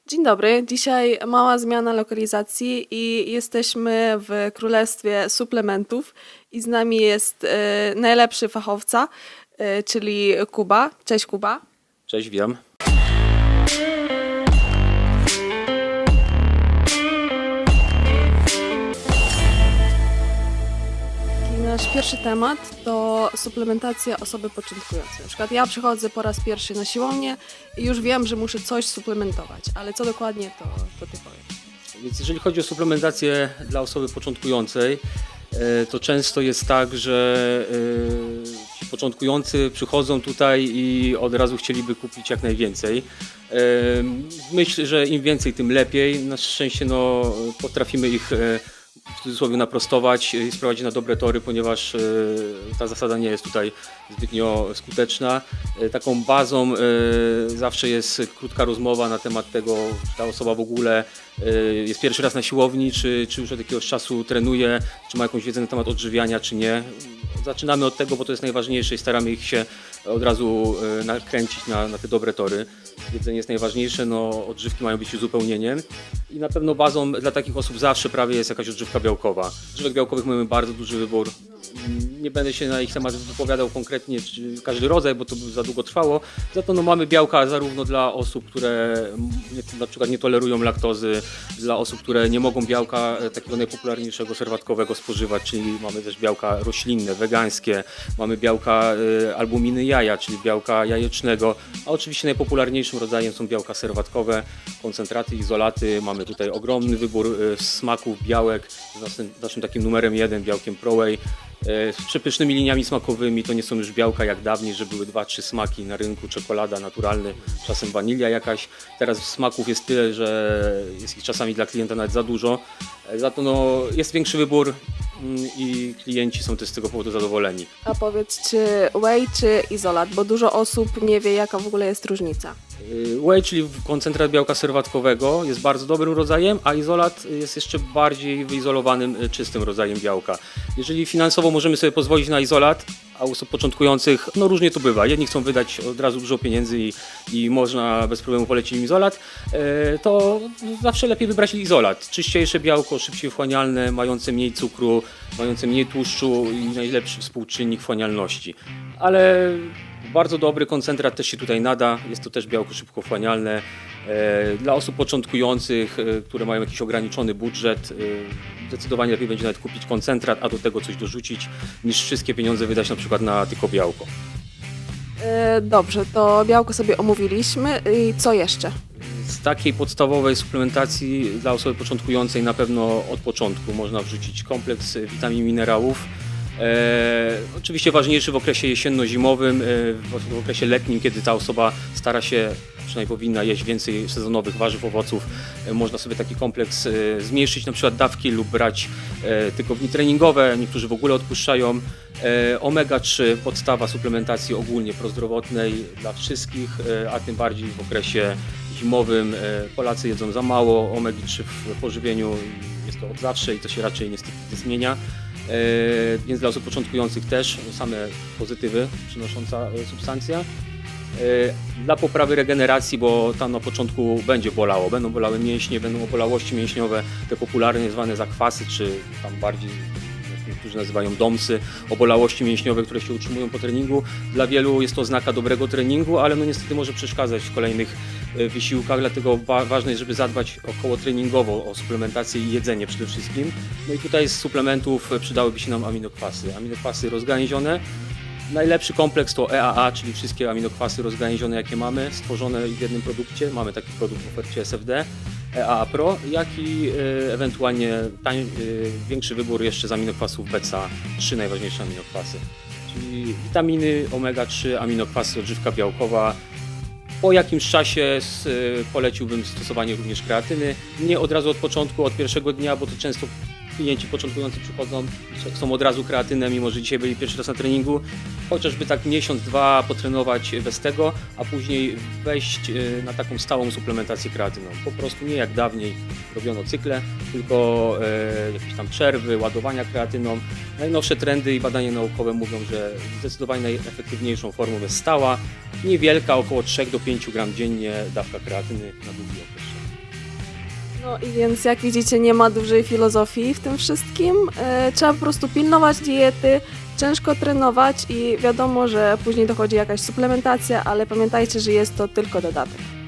Dzień dobry. Dzisiaj mała zmiana lokalizacji i jesteśmy w królestwie suplementów i z nami jest najlepszy fachowca, czyli Kuba. Cześć Kuba. Cześć, witam. I nasz pierwszy temat to suplementacja osoby początkującej. Na przykład ja przychodzę po raz pierwszy na siłownię i już wiem, że muszę coś suplementować, ale co dokładnie to ty powiedz. Więc jeżeli chodzi o suplementację dla osoby początkującej, to często jest tak, że ci początkujący przychodzą tutaj i od razu chcieliby kupić jak najwięcej. Myślę, że im więcej, tym lepiej. Na szczęście potrafimy ich w cudzysłowie naprostować i sprowadzić na dobre tory, ponieważ ta zasada nie jest tutaj zbytnio skuteczna. Taką bazą zawsze jest krótka rozmowa na temat tego, czy ta osoba w ogóle jest pierwszy raz na siłowni, czy już od jakiegoś czasu trenuje, czy ma jakąś wiedzę na temat odżywiania, czy nie. Zaczynamy od tego, bo to jest najważniejsze i staramy ich się od razu nakręcić na te dobre tory. Jedzenie jest najważniejsze, odżywki mają być uzupełnieniem i na pewno bazą dla takich osób zawsze prawie jest jakaś odżywka białkowa. Odżywek białkowych mamy bardzo duży wybór. Nie będę się na ich temat wypowiadał konkretnie, czy każdy rodzaj, bo to by za długo trwało. Za to mamy białka zarówno dla osób, które na przykład nie tolerują laktozy, dla osób, które nie mogą białka takiego najpopularniejszego serwatkowego spożywać, czyli mamy też białka roślinne, wegańskie, mamy białka albuminy jaja, czyli białka jajecznego, a oczywiście najpopularniejszym rodzajem są białka serwatkowe, koncentraty, izolaty. Mamy tutaj ogromny wybór smaków, białek z naszym takim numerem 1, białkiem ProWhey. Z przepysznymi liniami smakowymi, to nie są już białka jak dawniej, że były 2-3 smaki na rynku, czekolada, naturalny, czasem wanilia jakaś. Teraz smaków jest tyle, że jest ich czasami dla klienta nawet za dużo. Za to jest większy wybór i klienci są też z tego powodu zadowoleni. A powiedz, czy whey, czy izolat, bo dużo osób nie wie, jaka w ogóle jest różnica. Whey, czyli koncentrat białka serwatkowego, jest bardzo dobrym rodzajem, a izolat jest jeszcze bardziej wyizolowanym, czystym rodzajem białka. Jeżeli finansowo możemy sobie pozwolić na izolat, a u osób początkujących różnie to bywa. Jedni chcą wydać od razu dużo pieniędzy i można bez problemu polecić im izolat, to zawsze lepiej wybrać izolat. Czyściejsze białko, szybciej wchłanialne, mające mniej cukru, mające mniej tłuszczu i najlepszy współczynnik wchłanialności. Ale bardzo dobry koncentrat też się tutaj nada, jest to też białko szybko wchłanialne. Dla osób początkujących, które mają jakiś ograniczony budżet, zdecydowanie lepiej będzie nawet kupić koncentrat, a do tego coś dorzucić, niż wszystkie pieniądze wydać na przykład na tylko białko. Dobrze, to białko sobie omówiliśmy i co jeszcze? Z takiej podstawowej suplementacji dla osoby początkującej na pewno od początku można wrzucić kompleks witamin, minerałów. Oczywiście ważniejszy w okresie jesienno-zimowym, w okresie letnim, kiedy ta osoba stara się, przynajmniej powinna jeść więcej sezonowych warzyw, owoców. Można sobie taki kompleks zmniejszyć na przykład dawki lub brać tylko w dni treningowe, niektórzy w ogóle odpuszczają. Omega-3, podstawa suplementacji ogólnie prozdrowotnej dla wszystkich, a tym bardziej w okresie zimowym. Polacy jedzą za mało omegi-3 w pożywieniu, jest to od zawsze i to się raczej niestety nie zmienia. Więc dla osób początkujących też same pozytywy przynosząca substancja. Dla poprawy regeneracji, bo tam na początku będzie bolało, będą bolały mięśnie, będą obolałości mięśniowe, te popularnie zwane zakwasy, czy tam bardziej niektórzy nazywają domsy, obolałości mięśniowe, które się utrzymują po treningu. Dla wielu jest to oznaka dobrego treningu, ale niestety może przeszkadzać w kolejnych wysiłkach, dlatego ważne jest, żeby zadbać okołotreningowo o suplementację i jedzenie przede wszystkim. No i tutaj z suplementów przydałyby się nam aminokwasy. Aminokwasy rozgałęzione. Najlepszy kompleks to EAA, czyli wszystkie aminokwasy rozgałęzione, jakie mamy, stworzone w jednym produkcie. Mamy taki produkt w ofercie SFD, EAA Pro, jak i ewentualnie większy wybór jeszcze z aminokwasów BCA3, najważniejsze aminokwasy. Czyli witaminy, omega-3, aminokwasy, odżywka białkowa. Po jakimś czasie poleciłbym stosowanie również kreatyny. Nie od razu od początku, od pierwszego dnia, bo to często klienci początkujący przychodzą, chcą od razu kreatynę, mimo że dzisiaj byli pierwszy raz na treningu. Chociażby tak miesiąc, dwa potrenować bez tego, a później wejść na taką stałą suplementację kreatyną. Po prostu nie jak dawniej robiono cykle, tylko jakieś tam przerwy, ładowania kreatyną. Najnowsze trendy i badania naukowe mówią, że zdecydowanie najefektywniejszą formą jest stała, niewielka, około 3 do 5 gram dziennie dawka kreatyny na długi okres. No i więc jak widzicie, nie ma dużej filozofii w tym wszystkim. Trzeba po prostu pilnować diety, ciężko trenować i wiadomo, że później dochodzi jakaś suplementacja, ale pamiętajcie, że jest to tylko dodatek.